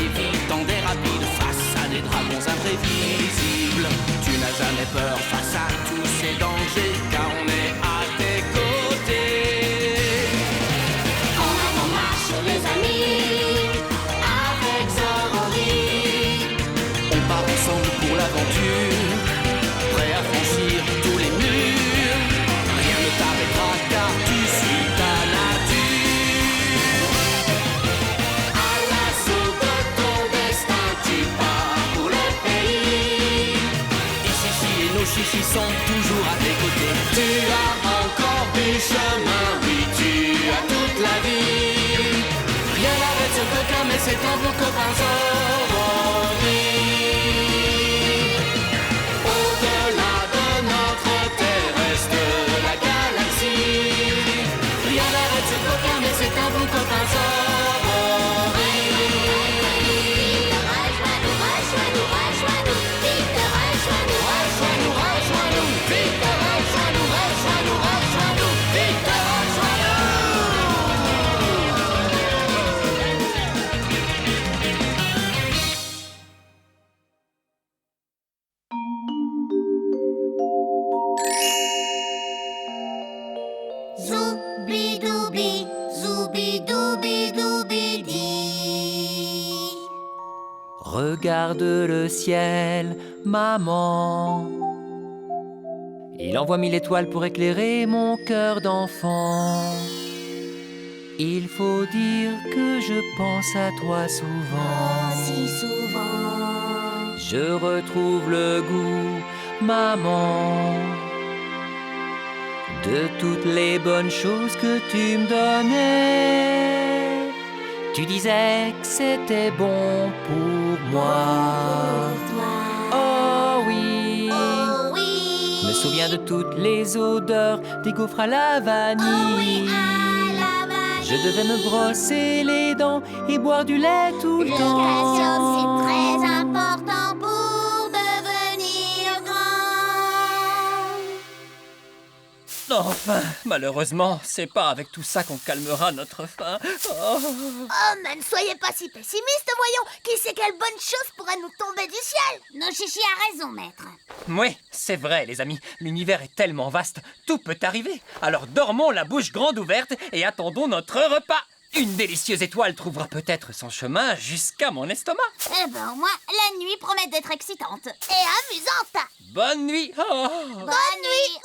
aller vite dans des rapides face à des dragons imprévisibles. Tu n'as jamais peur face à tous ces dangers, car on est à tes côtés. En avant marche les amis, avec Zorori. On part ensemble pour l'aventure, prêt à franchir tous les murs. Rien ne t'arrêtera car tu suis ta nature. À l'assaut de ton destin, tu pars pour le pays. Et Chichi et nos chichis sont toujours à tes côtés. Tu as encore du chemin, oui, tu as toute la vie. Rien n'arrête ce coquin, mais c'est un bon copain Zorori. Au-delà de notre terre reste la galaxie. Rien n'arrête ce coquin, mais c'est un bon copain Zorori. Rejoins-nous, rejoins-nous, rejoins-nous. Vite, rejoins-nous, rejoins-nous, rejoins-nous. Vite, rejoins-nous, rejoins-nous, rejoins-nous. Vite, rejoins-nous. Zoubi-doubi, zoubi-doubi-doubi-di. Regarde le ciel, maman. Il envoie 1000 étoiles pour éclairer mon cœur d'enfant. Il faut dire que je pense à toi souvent. Si souvent. Je retrouve le goût, maman, de toutes les bonnes choses que tu me donnais. Tu disais que c'était bon pour moi. Oh oui, Oh oui. me souviens de toutes les odeurs des gaufres à la vanille. Oh oui, à la vanille. Je devais me brosser les dents et boire du lait tout le temps. L'éducation, c'est très important pour devenir grand. Enfin, malheureusement, c'est pas avec tout ça qu'on calmera notre faim. Oh. Oh, mais ne soyez pas si pessimiste, voyons. Qui sait quelle bonne chose pourrait nous tomber du ciel? Nos chichis a raison, maître. Oui, c'est vrai, les amis. L'univers est tellement vaste, tout peut arriver. Alors dormons la bouche grande ouverte et attendons notre repas. Une délicieuse étoile trouvera peut-être son chemin jusqu'à mon estomac. Eh ben, au moins, la nuit promet d'être excitante. Et amusante. Bonne nuit. Oh. Bonne nuit.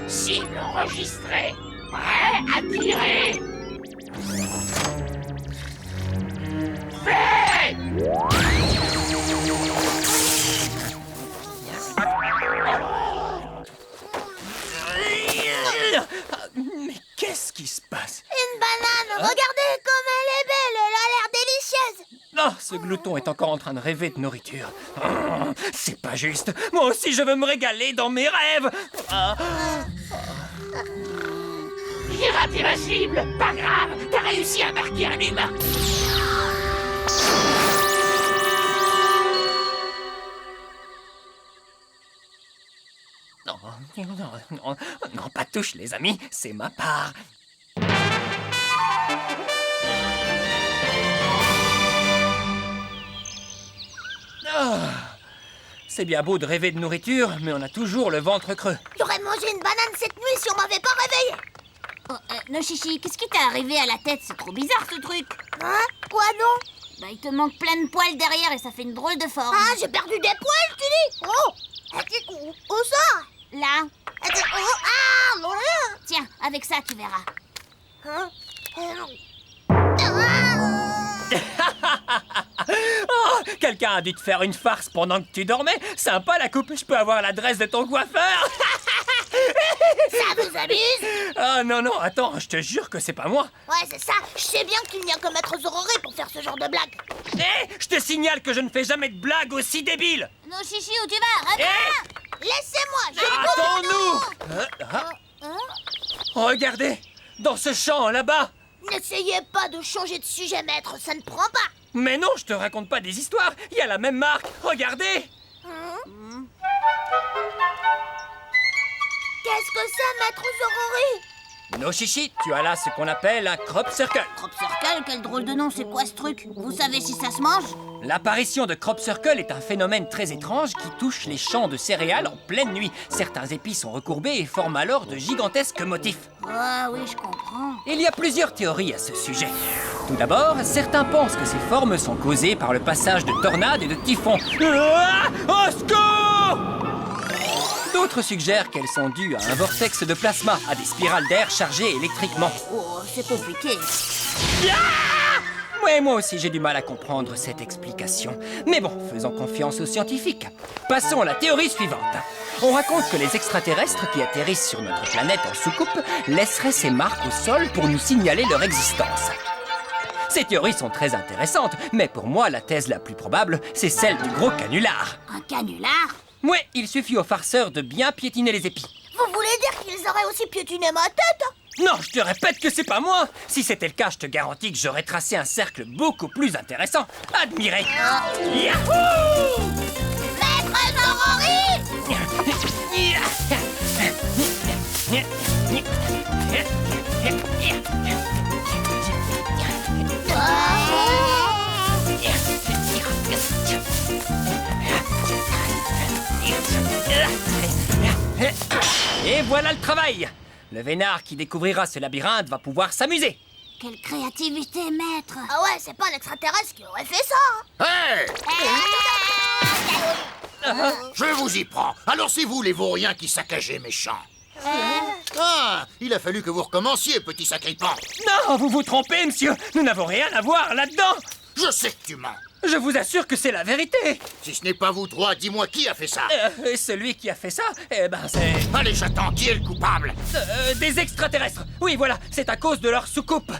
Cible enregistrée. Prêt à tirer. Fait. Mais qu'est-ce qui se passe? Une banane. Regardez comme elle est belle. Elle a l'air délicieuse. Ah, ce glouton est encore en train de rêver de nourriture. Oh, c'est pas juste. Moi aussi, je veux me régaler dans mes rêves. Ah. J'ai raté ma cible. Pas grave. T'as réussi à marquer un humain. Non, non, non, non, pas touche, les amis. C'est ma part. Ah, c'est bien beau de rêver de nourriture, mais on a toujours le ventre creux. J'aurais mangé une banane cette nuit si on m'avait pas réveillé. Oh, no chichi, qu'est-ce qui t'est arrivé à la tête? C'est trop bizarre ce truc. Hein? Quoi non? Bah il te manque plein de poils derrière et ça fait une drôle de forme. Ah, j'ai perdu des poils, tu dis? Oh! Où ça? Là, Oh, ah, mon Dieu! tiens, avec ça tu verras. Hein? Oh, quelqu'un a dû te faire une farce pendant que tu dormais. Sympa la coupe, je peux avoir l'adresse de ton coiffeur. Ça vous amuse? Ah non, non, attends, je te jure que c'est pas moi. Ouais, c'est ça. Je sais bien qu'il n'y a que Maître Zororé pour faire ce genre de blague. Hé, je te signale que je ne fais jamais de blagues aussi débiles. No chichi, où tu vas? Hé, Reviens! Laissez-moi, je attends-nous. Regardez, dans ce champ là-bas. N'essayez pas de changer de sujet, maître, ça ne prend pas. Mais non, je te raconte pas des histoires. Il y a la même marque. Regardez. Qu'est-ce que c'est, maître Zorori? No Chichi, tu as là ce qu'on appelle un crop circle. Crop Circle, quel drôle de nom, c'est quoi ce truc? Vous savez si ça se mange? L'apparition de crop circle est un phénomène très étrange qui touche les champs de céréales en pleine nuit. Certains épis sont recourbés et forment alors de gigantesques motifs. Ah oui, je comprends. Il y a plusieurs théories à ce sujet. Tout d'abord, certains pensent que ces formes sont causées par le passage de tornades et de typhons. Ah, au secours! D'autres suggèrent qu'elles sont dues à un vortex de plasma, à des spirales d'air chargées électriquement. Oh, c'est compliqué. Ouais, moi aussi j'ai du mal à comprendre cette explication. Mais bon, faisons confiance aux scientifiques. Passons à la théorie suivante. On raconte que les extraterrestres qui atterrissent sur notre planète en soucoupe laisseraient ces marques au sol pour nous signaler leur existence. Ces théories sont très intéressantes, mais pour moi, la thèse la plus probable, c'est celle du gros canular. Un canular? Ouais, il suffit aux farceurs de bien piétiner les épis. Vous voulez dire qu'ils auraient aussi piétiné ma tête? Non, je te répète que c'est pas moi. Si c'était le cas, je te garantis que j'aurais tracé un cercle beaucoup plus intéressant. Admirez. Yahoo! Maître Zorori! Et voilà le travail. Le vénard qui découvrira ce labyrinthe va pouvoir s'amuser. Quelle créativité, maître! Ah ouais, c'est pas un extraterrestre qui aurait fait ça, hein. Hey! Je vous y prends. Alors c'est vous les vauriens qui saccagez mes champs. Ah, il a fallu que vous recommenciez, petit sacripant. Non, vous vous trompez, monsieur. Nous n'avons rien à voir là-dedans. Je sais que tu mens. Je vous assure que c'est la vérité. Si ce n'est pas vous trois, dis-moi qui a fait ça. Celui qui a fait ça, eh ben c'est... Allez, j'attends. Qui est le coupable? des extraterrestres. Oui, voilà, c'est à cause de leur soucoupe.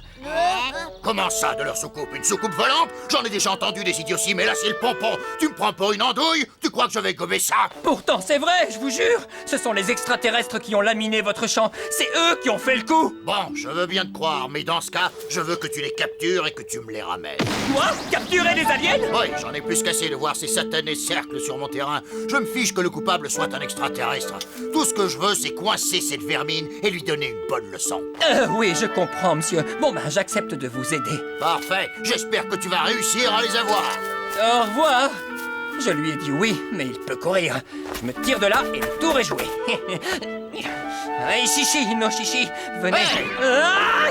Comment ça, de leur soucoupe? Une soucoupe volante? J'en ai déjà entendu des idioties, mais là c'est le pompon. Tu me prends pour une andouille? Tu crois que je vais gober ça? Pourtant, c'est vrai, je vous jure. Ce sont les extraterrestres qui ont laminé votre champ. C'est eux qui ont fait le coup. Bon, je veux bien te croire, mais dans ce cas, je veux que tu les captures et que tu me les ramènes. Moi, capturer des aliens? Oui, j'en ai plus qu'assez de voir ces satanés cercles sur mon terrain. Je me fiche que le coupable soit un extraterrestre. Tout ce que je veux, c'est coincer cette vermine et lui donner une bonne leçon. Oui, je comprends, monsieur. Bon, ben, j'accepte de vous aider. Parfait, j'espère que tu vas réussir à les avoir. Au revoir. Je lui ai dit oui, mais il peut courir. Je me tire de là et le tour est joué. Hey, Chichi, no Chichi, venez. Hey. Ah,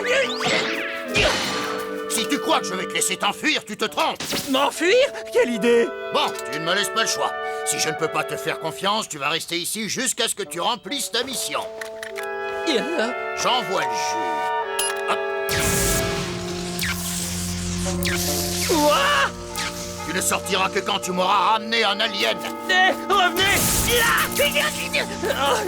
Si tu crois que je vais te laisser t'enfuir, tu te trompes. m'enfuir? Quelle idée? Bon, tu ne me laisses pas le choix. Si je ne peux pas te faire confiance, tu vas rester ici jusqu'à ce que tu remplisses ta mission. J'envoie le jus. Quoi? Tu ne sortiras que quand tu m'auras ramené un alien. Revenez! Ah,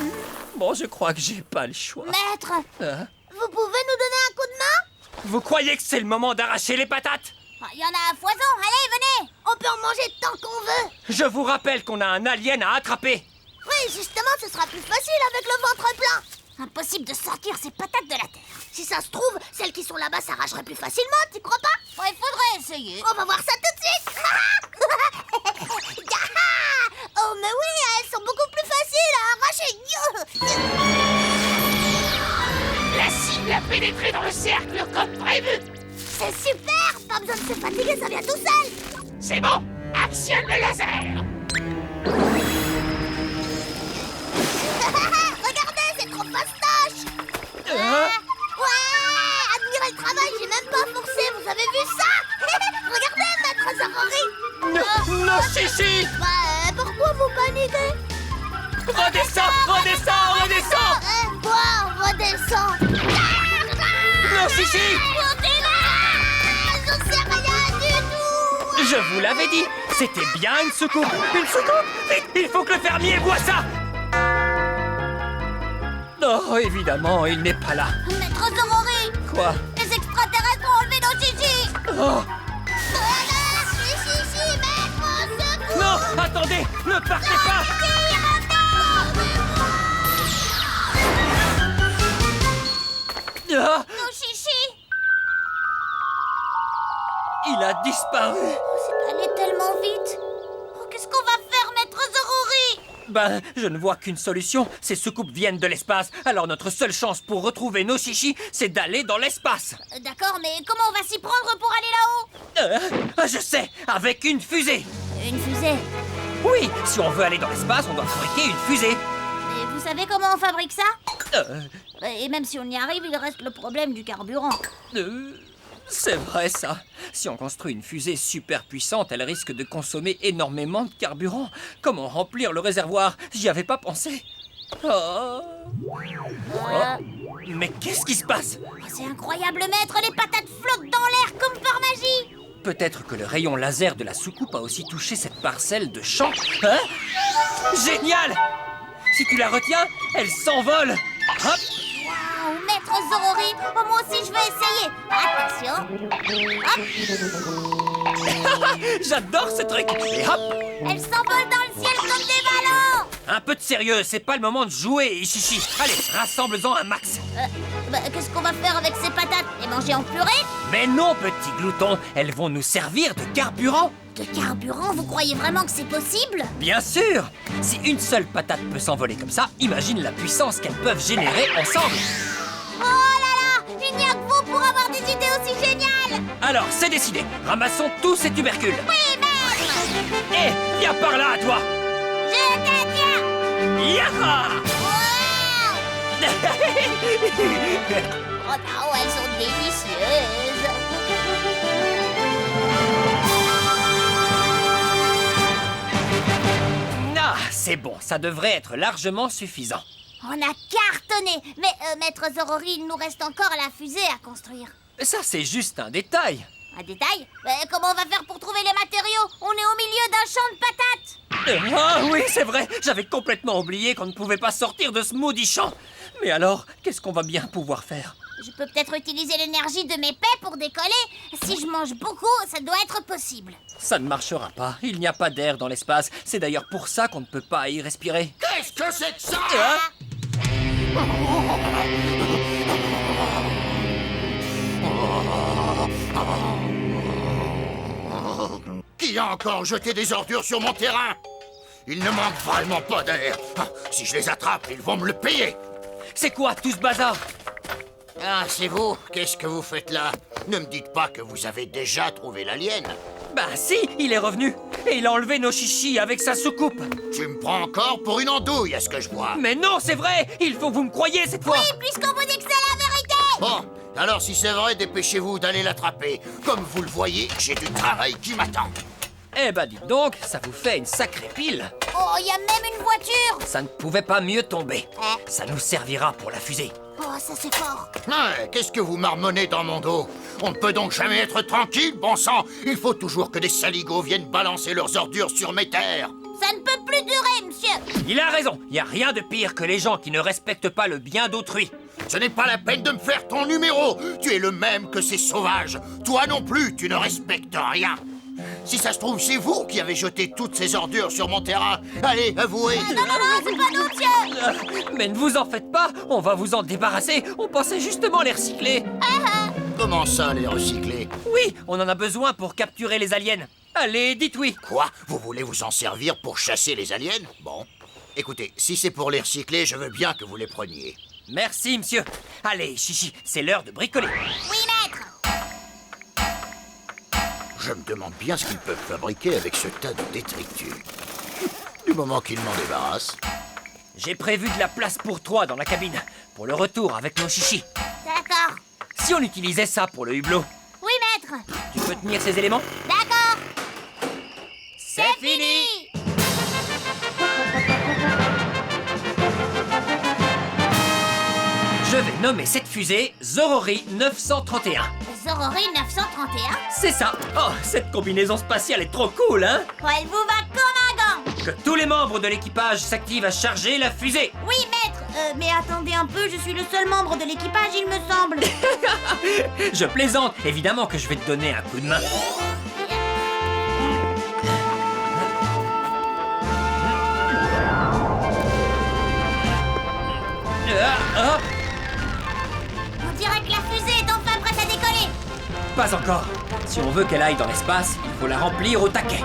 bon, je crois que j'ai pas le choix. Maître! Vous pouvez nous donner un coup de main? Vous croyez que c'est le moment d'arracher les patates? Il y en a à foison, allez, venez! On peut en manger tant qu'on veut. Je vous rappelle qu'on a un alien à attraper. Oui, justement, ce sera plus facile avec le ventre plein. Impossible de sortir ces patates de la terre. Si ça se trouve, celles qui sont là-bas s'arracheraient plus facilement, tu crois pas? Bon, il faudrait essayer. On va voir ça tout de suite. Oh, mais oui, elles sont beaucoup plus faciles à arracher. La cible a pénétré dans le cercle comme prévu. C'est super. Pas besoin de se fatiguer, ça vient tout seul. C'est bon, actionne le laser. Regardez, c'est trop fastoche. Ouais, admirez le travail, j'ai même pas forcé, vous avez vu ça? Regardez, maître Zorori. No Chichi! Pourquoi vous paniquez? Redescends, redescends, redescends! Quoi, redescends? No Chichi! Je sais rien du tout. Je vous l'avais dit, c'était bien une soucoupe. Une soucoupe? Vite, il faut que le fermier voie ça. Oh, évidemment, il n'est pas là. Maître Zorori! Quoi? Les extraterrestres ont enlevé nos chichis! Oh, Chichi, maître, au secours. non, attendez, ne partez pas. Ah, Nos chichis! Il a disparu. C'est allé tellement vite. Oh, qu'est-ce qu'on va faire, maître Zorori? Ben, je ne vois qu'une solution. Ces soucoupes viennent de l'espace. Alors notre seule chance pour retrouver nos chichis, c'est d'aller dans l'espace. D'accord, mais comment on va s'y prendre pour aller là-haut? Je sais, avec une fusée. Une fusée. Oui, si on veut aller dans l'espace, on doit fabriquer une fusée. Et vous savez comment on fabrique ça? Euh, Et même si on y arrive, il reste le problème du carburant. C'est vrai ça. Si on construit une fusée super puissante, elle risque de consommer énormément de carburant. Comment remplir le réservoir? J'y avais pas pensé. Oh. Mais qu'est-ce qui se passe? Oh, c'est incroyable, maître, les patates flottent dans l'air comme par magie. Peut-être que le rayon laser de la soucoupe a aussi touché cette parcelle de champ. Hein? Génial! Si tu la retiens, elle s'envole. Hop! Waouh, maître Zorori, oh, moi aussi je vais essayer. Attention. Hop. J'adore ce truc. Et hop! Elle s'envole dans le ciel comme des ballons. Un peu de sérieux, c'est pas le moment de jouer, Ishishi. Allez, rassemble-en un max. Qu'est-ce qu'on va faire avec ces patates? Les manger en purée? Mais non, petit glouton, elles vont nous servir de carburant. De carburant, vous croyez vraiment que c'est possible? Bien sûr! Si une seule patate peut s'envoler comme ça, imagine la puissance qu'elles peuvent générer ensemble. Oh là là! Il n'y a que vous pour avoir des idées aussi géniales! Alors, c'est décidé. Ramassons tous ces tubercules. Oui, maître! Eh, viens par là, toi! Je te tiens! Yaha! Wow! Oh non, elles sont délicieuses! Ah, c'est bon, ça devrait être largement suffisant. On a cartonné! Mais, maître Zorori, il nous reste encore la fusée à construire. Ça, c'est juste un détail. Un détail? Comment on va faire pour trouver les matériaux? On est au milieu d'un champ de patates! Ah oui, c'est vrai, j'avais complètement oublié qu'on ne pouvait pas sortir de ce maudit champ. Mais alors, qu'est-ce qu'on va bien pouvoir faire? Je peux peut-être utiliser l'énergie de mes pets pour décoller. Si je mange beaucoup, ça doit être possible. Ça ne marchera pas, il n'y a pas d'air dans l'espace. C'est d'ailleurs pour ça qu'on ne peut pas y respirer. Qu'est-ce que c'est que ça? Ah, Qui a encore jeté des ordures sur mon terrain? Il ne manque vraiment pas d'air. Ah, si je les attrape, ils vont me le payer. c'est quoi tout ce bazar? Ah, c'est vous? Qu'est-ce que vous faites là? Ne me dites pas que vous avez déjà trouvé l'alien. Bah si, il est revenu. Et il a enlevé nos chichis avec sa soucoupe. Tu me prends encore pour une andouille, à ce que je vois. Mais non, c'est vrai. Il faut que vous me croyiez cette fois. Oui, puisqu'on vous dit que c'est la vérité! Bon, alors si c'est vrai, dépêchez-vous d'aller l'attraper. Comme vous le voyez, j'ai du travail qui m'attend. Eh ben dites donc, ça vous fait une sacrée pile. Oh, il y a même une voiture! Ça ne pouvait pas mieux tomber. Hein? Ça nous servira pour la fusée. Oh, ça c'est fort! Ouais, qu'est-ce que vous marmonnez dans mon dos? On ne peut donc jamais être tranquille, bon sang. Il faut toujours que des saligots viennent balancer leurs ordures sur mes terres. Ça ne peut plus durer, monsieur! Il a raison. Il n'y a rien de pire que les gens qui ne respectent pas le bien d'autrui. Ce n'est pas la peine de me faire ton numéro. Tu es le même que ces sauvages. Toi non plus, tu ne respectes rien. Si ça se trouve, c'est vous qui avez jeté toutes ces ordures sur mon terrain. Allez, avouez. Non, c'est pas nous, monsieur! Mais ne vous en faites pas, on va vous en débarrasser. On pensait justement les recycler. Comment ça, les recycler? Oui, on en a besoin pour capturer les aliens. Allez, dites oui. Quoi? Vous voulez vous en servir pour chasser les aliens? Bon. Écoutez, si c'est pour les recycler, je veux bien que vous les preniez. Merci, monsieur. Allez, Chichi, c'est l'heure de bricoler. Oui, maître! Je me demande bien ce qu'ils peuvent fabriquer avec ce tas de détritus. Du moment qu'ils m'en débarrassent. J'ai prévu de la place pour toi dans la cabine, pour le retour avec nos chichis. D'accord. Si on utilisait ça pour le hublot, Oui, maître! tu peux tenir ces éléments? D'accord! C'est fini! Je vais nommer cette fusée Zorori 931. Zorori 931? C'est ça. Oh, cette combinaison spatiale est trop cool, hein? Oh, elle vous va comme un gant! Que tous les membres de l'équipage s'activent à charger la fusée. Oui, maître! Mais attendez un peu, je suis le seul membre de l'équipage, il me semble. Je plaisante. Évidemment que je vais te donner un coup de main. On dirait que la fusée est enfin prête à décoller. Pas encore. Si on veut qu'elle aille dans l'espace, il faut la remplir au taquet.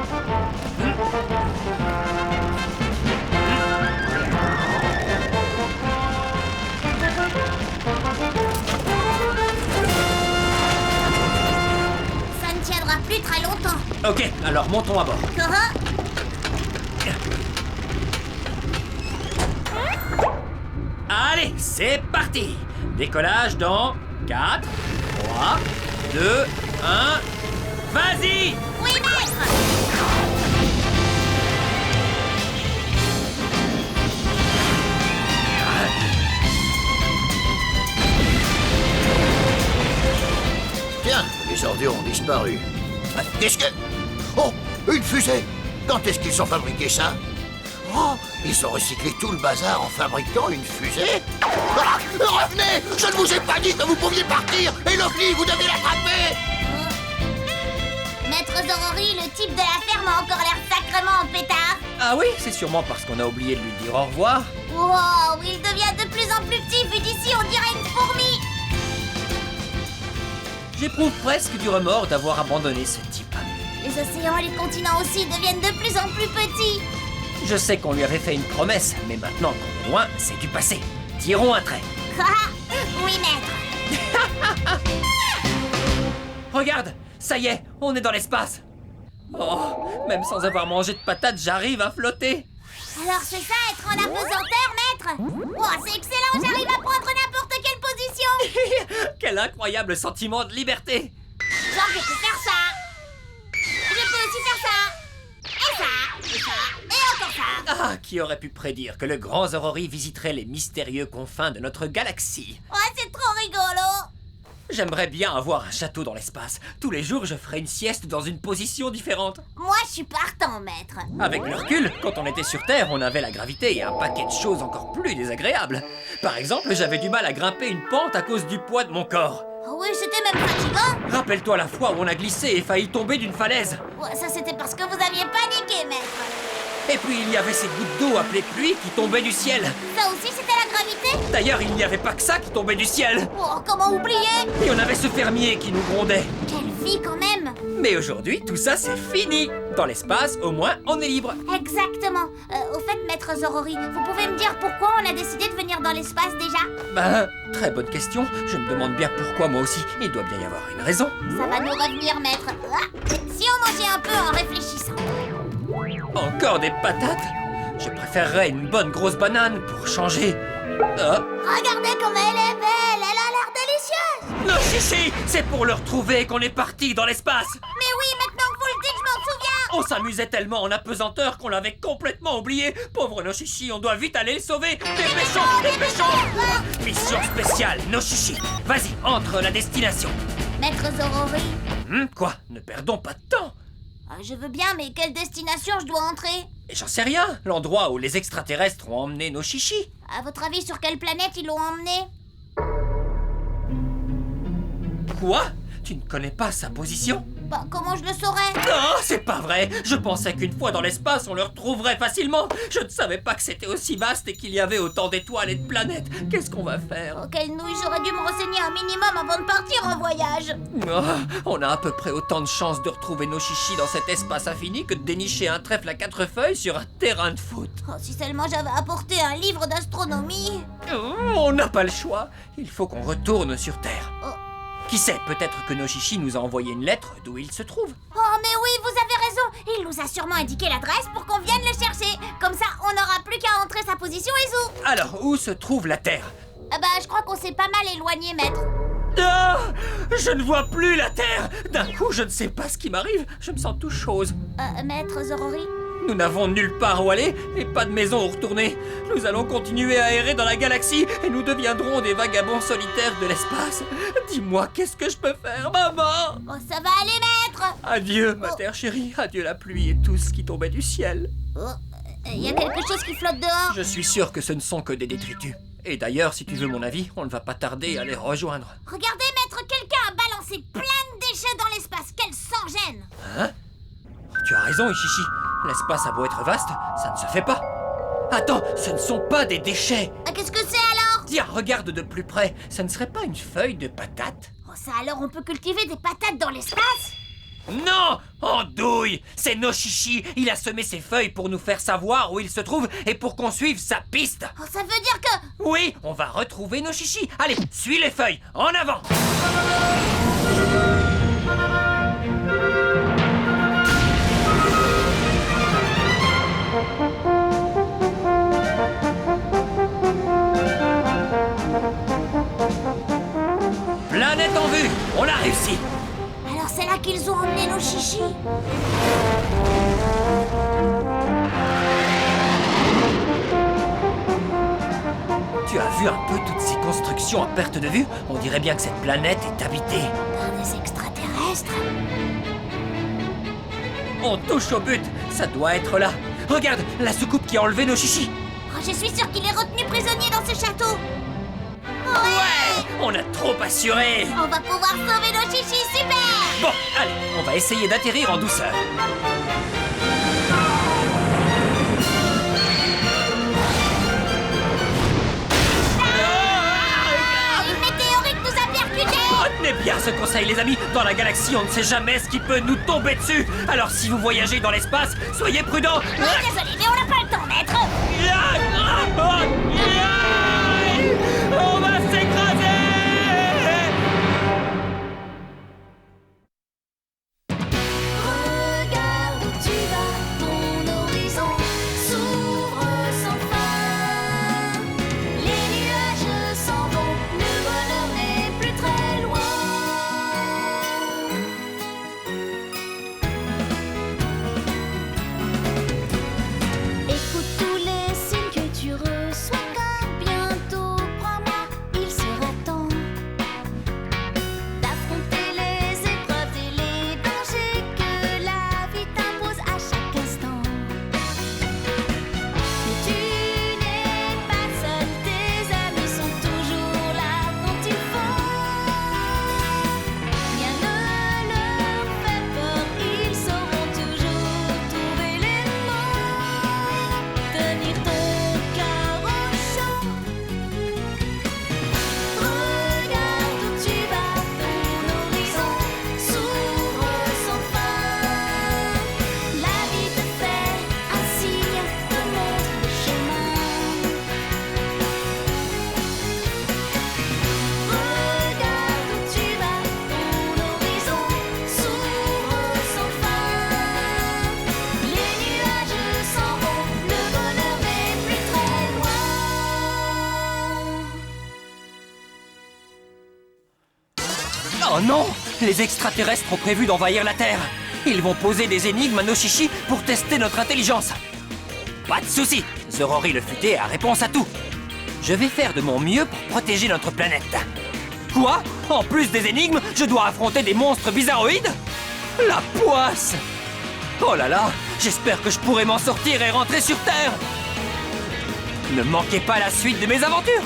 Ça ne tiendra plus très longtemps. Ok, alors montons à bord. Allez, c'est parti. Décollage dans 4, 3, 2, 1... Vas-y! Oui, maître! Tiens, les ordures ont disparu. Qu'est-ce que... Oh, une fusée! Quand est-ce qu'ils ont fabriqué ça? Oh, ils ont recyclé tout le bazar en fabriquant une fusée? Ah, revenez! Je ne vous ai pas dit que vous pouviez partir! Et Lockly, vous devez l'attraper! Maître Zorori, le type de la ferme a encore l'air sacrément en pétard. Ah oui, c'est sûrement parce qu'on a oublié de lui dire au revoir. Wow, il devient de plus en plus petit, vu d'ici on dirait une fourmi. J'éprouve presque du remords d'avoir abandonné ce type. Les océans et les continents aussi deviennent de plus en plus petits. Je sais qu'on lui avait fait une promesse, mais maintenant qu'on est loin, c'est du passé. Tirons un trait. Oui, maître. Regarde, ça y est, on est dans l'espace. Oh, même sans avoir mangé de patates, j'arrive à flotter. Alors c'est ça, être en apesanteur, maître? Oh, c'est excellent, j'arrive à prendre n'importe quelle position. Quel incroyable sentiment de liberté. Genre, je peux faire ça. Je peux aussi faire ça. Et ça. Et ça. Et encore ça. Ah, qui aurait pu prédire que le grand Zorori visiterait les mystérieux confins de notre galaxie? Oh, c'est trop rigolo. J'aimerais bien avoir un château dans l'espace. Tous les jours, je ferais une sieste dans une position différente. Moi, je suis partant, maître. Avec le recul, quand on était sur Terre, on avait la gravité et un paquet de choses encore plus désagréables. Par exemple, j'avais du mal à grimper une pente à cause du poids de mon corps. Oh oui, c'était même fatigant. Rappelle-toi la fois où on a glissé et failli tomber d'une falaise. Ouais, ça c'était parce que vous aviez paniqué, maître. Et puis il y avait ces gouttes d'eau appelées pluie qui tombaient du ciel. Ça aussi, c'était la gravité? D'ailleurs, il n'y avait pas que ça qui tombait du ciel. Oh, comment oublier? Et on avait ce fermier qui nous grondait. Quelle vie, quand même. Mais aujourd'hui, tout ça, c'est fini. Dans l'espace, au moins, on est libre. Exactement. Au fait, maître Zorori, vous pouvez me dire pourquoi on a décidé de venir dans l'espace déjà? Ben, très bonne question. Je me demande bien pourquoi moi aussi. Il doit bien y avoir une raison. Ça va nous revenir, maître. Ah, si on mangeait un peu en réfléchissant. Encore des patates? Je préférerais une bonne grosse banane pour changer. Ah. Regardez comme elle est belle, elle a l'air délicieuse. Non, Chichi, c'est pour le retrouver qu'on est parti dans l'espace. Mais oui, maintenant que vous le dites, je m'en souviens. On s'amusait tellement en apesanteur qu'on l'avait complètement oublié. Pauvre Noshishi, on doit vite aller le sauver. Dépêchons, dépêchons. Mission spéciale, Noshishi. Vas-y, entre la destination. Maître Zorori, Quoi? Ne perdons pas de temps. je veux bien, mais quelle destination je dois entrer? Et j'en sais rien. L'endroit où les extraterrestres ont emmené Noshishi. À votre avis, sur quelle planète ils l'ont emmené? Quoi? Tu ne connais pas sa position? Bah, comment je le saurais? Non, c'est pas vrai. Je pensais qu'une fois dans l'espace, on le retrouverait facilement. Je ne savais pas que c'était aussi vaste et qu'il y avait autant d'étoiles et de planètes. Qu'est-ce qu'on va faire? Oh, quelle nouille, j'aurais dû me renseigner un minimum avant de partir en voyage. Oh, on a à peu près autant de chances de retrouver nos chichis dans cet espace infini que de dénicher un trèfle à 4 feuilles sur un terrain de foot. Oh, si seulement j'avais apporté un livre d'astronomie. On n'a pas le choix. Il faut qu'on retourne sur Terre. Oh. Qui sait, peut-être que Noshishi nous a envoyé une lettre d'où il se trouve. Oh, mais oui, vous avez raison. Il nous a sûrement indiqué l'adresse pour qu'on vienne le chercher. Comme ça, on n'aura plus qu'à entrer sa position et zou. Alors, où se trouve la Terre? Ah bah, je crois qu'on s'est pas mal éloigné, maître. Ah, je ne vois plus la Terre. D'un coup, je ne sais pas ce qui m'arrive. Je me sens tout chose. Maître Zorori? Nous n'avons nulle part où aller et pas de maison où retourner. Nous allons continuer à errer dans la galaxie et nous deviendrons des vagabonds solitaires de l'espace. Dis-moi, qu'est-ce que je peux faire, maman? Oh, ça va aller, maître. Adieu, ma terre chérie. Adieu la pluie et tout ce qui tombait du ciel. Oh, y a quelque chose qui flotte dehors. Je suis sûr que ce ne sont que des détritus. Et d'ailleurs, si tu veux mon avis, on ne va pas tarder à les rejoindre. Regardez, maître, quelqu'un a balancé plein de déchets dans l'espace. Quelle sans-gêne. Hein? Tu as raison, Ishishi. L'espace a beau être vaste, ça ne se fait pas. Attends, ce ne sont pas des déchets. Qu'est-ce que c'est alors? Tiens, regarde de plus près. Ça ne serait pas une feuille de patate? Oh, ça alors on peut cultiver des patates dans l'espace? Non! Andouille! C'est Noshishi! Il a semé ses feuilles pour nous faire savoir où il se trouve et pour qu'on suive sa piste! Oh, ça veut dire que... Oui, on va retrouver Noshishi! Allez, suis les feuilles! En avant! Planète en vue! On a réussi! Alors c'est là qu'ils ont emmené nos chichis. Tu as vu un peu toutes ces constructions à perte de vue? On dirait bien que cette planète est habitée. Par des extraterrestres. On touche au but! Ça doit être là! Regarde, la soucoupe qui a enlevé Noshishi! Oh, je suis sûre qu'il est retenu prisonnier dans ce château. Ouais! On a trop assuré! On va pouvoir sauver nos chichis, super! Bon, allez, on va essayer d'atterrir en douceur. Une météorite nous a percutés! Retenez bien ce conseil, les amis. Dans la galaxie, on ne sait jamais ce qui peut nous tomber dessus. Alors si vous voyagez dans l'espace, soyez prudents. Oh, désolé, mais on n'a pas le temps, maître! On va s'écraser! Regarde où tu vas, ton horizon s'ouvre sans fin. Les nuages s'en vont, le bonheur n'est plus très loin. Écoute tous les signes que tu reçois, car bientôt, crois-moi, il sera temps d'affronter les épreuves et les dangers que la vie t'impose à chaque instant. Mais tu n'es pas seul, tes amis sont toujours là quand il faut. Rien ne leur fait peur, ils sauront toujours trouver les mots, tenir ton cœur au chaud. Regarde où tu vas, ton horizon s'ouvre sans fin. La vie te fait un signe, te montre le chemin. Regarde où tu vas, ton horizon s'ouvre sans fin. Les nuages s'en vont, le bonheur n'est plus très loin. Oh non! Les extraterrestres ont prévu d'envahir la Terre. Ils vont poser des énigmes à Noshishi pour tester notre intelligence. Pas de souci, Zorori le futé a réponse à tout. Je vais faire de mon mieux pour protéger notre planète. Quoi? En plus des énigmes, je dois affronter des monstres bizarroïdes? La poisse! Oh là là, j'espère que je pourrai m'en sortir et rentrer sur Terre. Ne manquez pas la suite de mes aventures!